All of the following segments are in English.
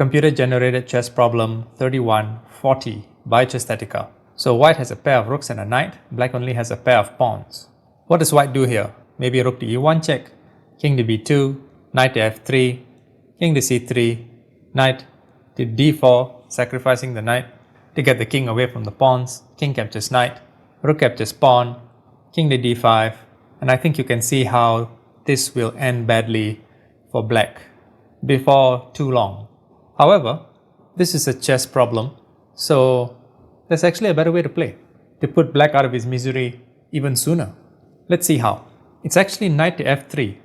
Computer-generated chess problem 3140 by Chesthetica. So white has a pair of rooks and a knight, black only has a pair of pawns. What does white do here? Maybe rook to e1 check, king to b2, knight to f3, king to c3, knight to d4, sacrificing the knight to get the king away from the pawns, king captures knight, rook captures pawn, king to d5, and I think you can see how this will end badly for black before too long. However, this is a chess problem, so there's actually a better way to play, to put black out of his misery even sooner. Let's see how. It's actually knight to f3.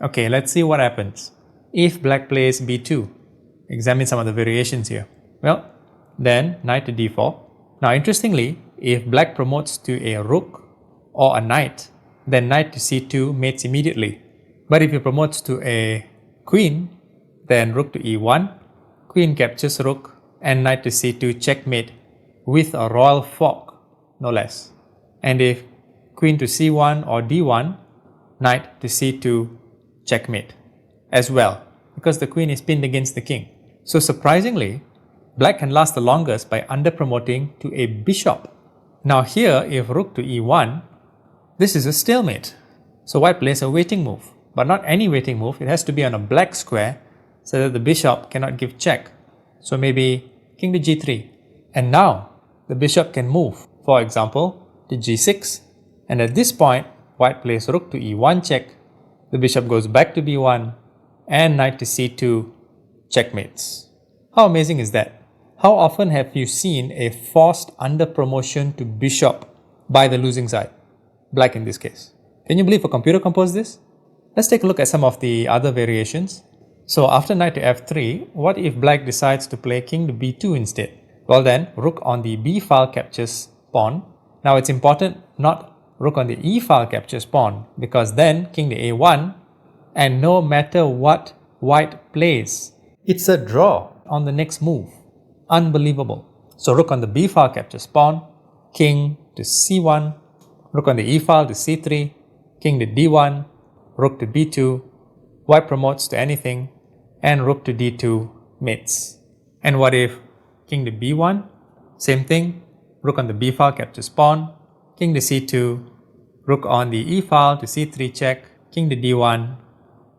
Okay, let's see what happens. If black plays b2, examine some of the variations here. Well, then knight to d4. Now interestingly, if black promotes to a rook or a knight, then knight to c2 mates immediately. But if he promotes to a queen, then rook to e1, queen captures rook, and knight to c2 checkmate with a royal fork, no less. And if queen to c1 or d1, knight to c2 checkmate as well, because the queen is pinned against the king. So surprisingly, black can last the longest by underpromoting to a bishop. Now here, if rook to e1, this is a stalemate. So white plays a waiting move, but not any waiting move. It has to be on a black square so that the bishop cannot give check. So maybe king to g3. And now the bishop can move, for example, to g6. And at this point, white plays rook to e1 check, the bishop goes back to b1, and knight to c2 checkmates. How amazing is that? How often have you seen a forced underpromotion to bishop by the losing side? Black in this case. Can you believe a computer composed this? Let's take a look at some of the other variations. So after knight to f3, what if black decides to play king to b2 instead? Well then, rook on the b file captures pawn. Now it's important not rook on the e file captures pawn, because then king to a1, and no matter what white plays, it's a draw on the next move. Unbelievable. So rook on the b file captures pawn, king to c1, rook on the e file to c3, king to d1, rook to b2, white promotes to anything, and rook to d2 mates. And what if king to b1? Same thing, rook on the b file captures pawn, king to c2, rook on the e file to c3 check, king to d1,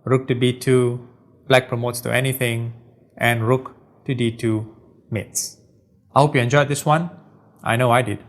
rook to b2, black promotes to anything, and rook to d2 mates. I hope you enjoyed this one. I know I did.